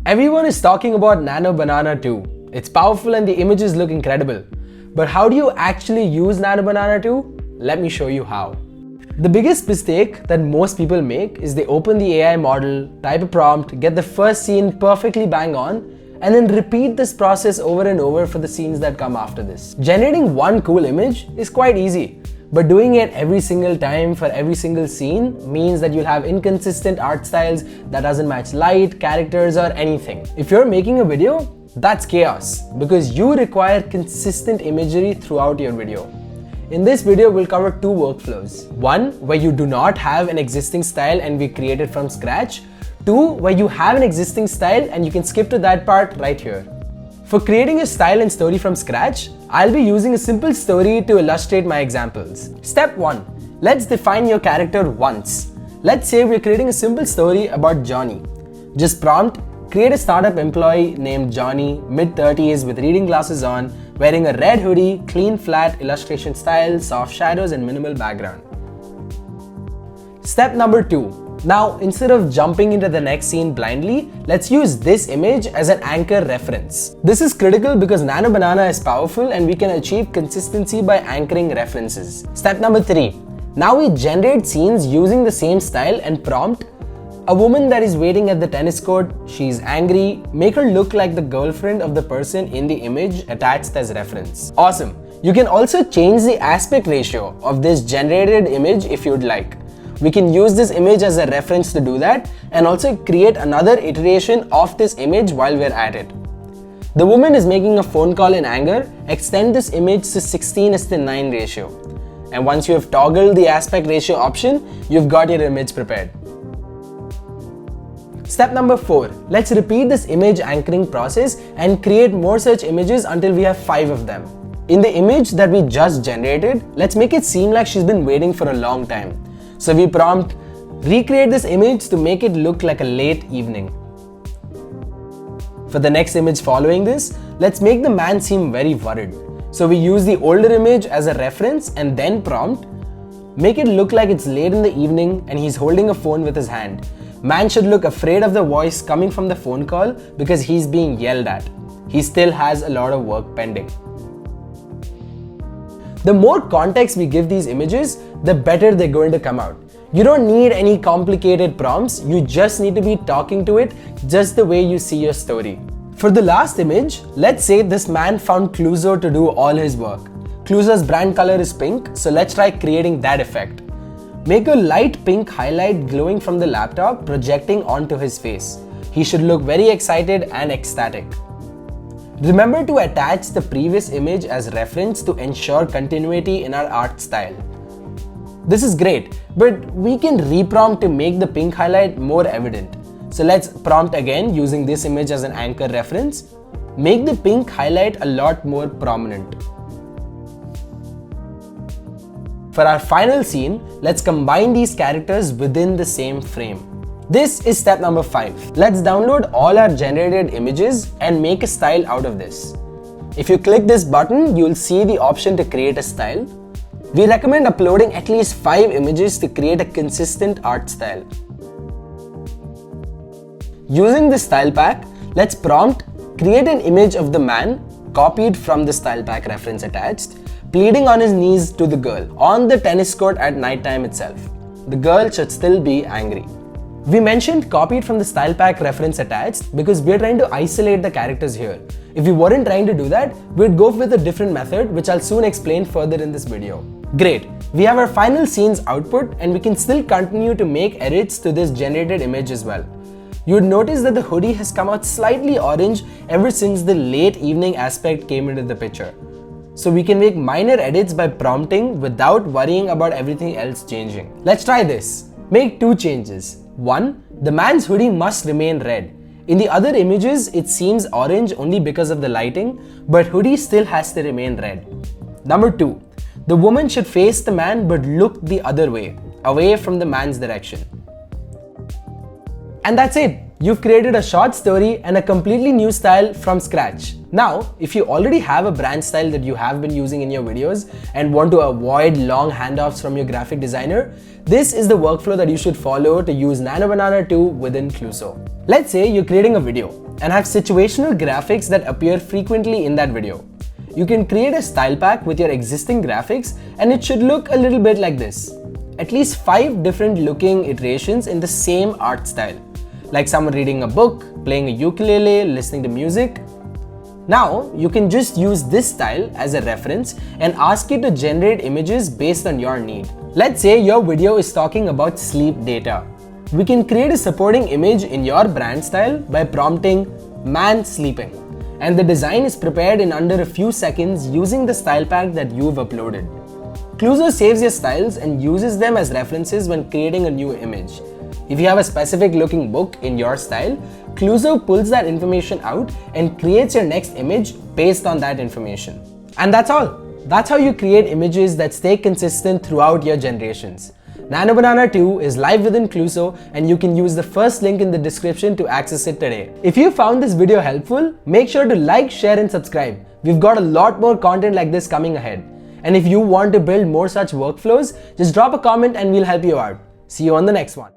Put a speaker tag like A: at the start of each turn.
A: Everyone is talking about Nano Banana 2. It's powerful and the images look incredible. But how do you actually use Nano Banana 2? Let me show you how. The biggest mistake that most people make is they open the AI model, type a prompt, get the first scene perfectly bang on, and then repeat this process over and over for the scenes that come after this. Generating one cool image is quite easy, but doing it every single time for every single scene means that you'll have inconsistent art styles that doesn't match light, characters, or anything. If you're making a video, that's chaos because you require consistent imagery throughout your video. In this video, we'll cover two workflows. One, where you do not have an existing style and we create it from scratch. Two, where you have an existing style and you can skip to that part right here. For creating a style and story from scratch, I'll be using a simple story to illustrate my examples. Step 1. Let's define your character once. Let's say we're creating a simple story about Johnny. Just prompt, create a startup employee named Johnny, mid-30s with reading glasses on, wearing a red hoodie, clean flat illustration style, soft shadows and minimal background. Step number 2. Now, instead of jumping into the next scene blindly, let's use this image as an anchor reference. This is critical because Nano Banana is powerful and we can achieve consistency by anchoring references. Step number 3. Now we generate scenes using the same style and prompt. A woman that is waiting at the tennis court, she's angry, make her look like the girlfriend of the person in the image attached as reference. Awesome! You can also change the aspect ratio of this generated image if you'd like. We can use this image as a reference to do that and also create another iteration of this image while we're at it. The woman is making a phone call in anger, extend this image to 16:9 ratio. And once you have toggled the aspect ratio option, you've got your image prepared. Step number 4. Let's repeat this image anchoring process and create more such images until we have 5 of them. In the image that we just generated, let's make it seem like she's been waiting for a long time. So we prompt, recreate this image to make it look like a late evening. For the next image following this, let's make the man seem very worried. So we use the older image as a reference and then prompt, make it look like it's late in the evening and he's holding a phone with his hand. Man should look afraid of the voice coming from the phone call because he's being yelled at. He still has a lot of work pending. The more context we give these images, the better they're going to come out. You don't need any complicated prompts, you just need to be talking to it just the way you see your story. For the last image, let's say this man found Clouseau to do all his work. Clouseau's brand color is pink, so let's try creating that effect. Make a light pink highlight glowing from the laptop projecting onto his face. He should look very excited and ecstatic. Remember to attach the previous image as reference to ensure continuity in our art style. This is great, but we can reprompt to make the pink highlight more evident. So let's prompt again using this image as an anchor reference. Make the pink highlight a lot more prominent. For our final scene, let's combine these characters within the same frame. This is step number 5. Let's download all our generated images and make a style out of this. If you click this button, you'll see the option to create a style. We recommend uploading at least 5 images to create a consistent art style. Using the style pack, let's prompt, create an image of the man, copied from the style pack reference attached, pleading on his knees to the girl on the tennis court at nighttime itself. The girl should still be angry. We mentioned copied from the style pack reference attached because we're trying to isolate the characters here. If we weren't trying to do that, we'd go with a different method which I'll soon explain further in this video. Great, we have our final scene's output and we can still continue to make edits to this generated image as well. You would notice that the hoodie has come out slightly orange ever since the late evening aspect came into the picture. So we can make minor edits by prompting without worrying about everything else changing. Let's try this. Make 2 changes. 1. The man's hoodie must remain red. In the other images, it seems orange only because of the lighting, but hoodie still has to remain red. Number 2. The woman should face the man but look the other way, away from the man's direction. And that's it. You've created a short story and a completely new style from scratch. Now, if you already have a brand style that you have been using in your videos and want to avoid long handoffs from your graphic designer, this is the workflow that you should follow to use Nano Banana 2 within Cluso. Let's say you're creating a video and have situational graphics that appear frequently in that video. You can create a style pack with your existing graphics and it should look a little bit like this. At least 5 different looking iterations in the same art style, like someone reading a book, playing a ukulele, listening to music. Now, you can just use this style as a reference and ask it to generate images based on your need. Let's say your video is talking about sleep data. We can create a supporting image in your brand style by prompting "man sleeping," and the design is prepared in under a few seconds using the style pack that you've uploaded. Cluso saves your styles and uses them as references when creating a new image. If you have a specific looking book in your style, Cluso pulls that information out and creates your next image based on that information. And that's all. That's how you create images that stay consistent throughout your generations. Nano Banana 2 is live within Cluso and you can use the first link in the description to access it today. If you found this video helpful, make sure to like, share and subscribe. We've got a lot more content like this coming ahead. And if you want to build more such workflows, just drop a comment and we'll help you out. See you on the next one.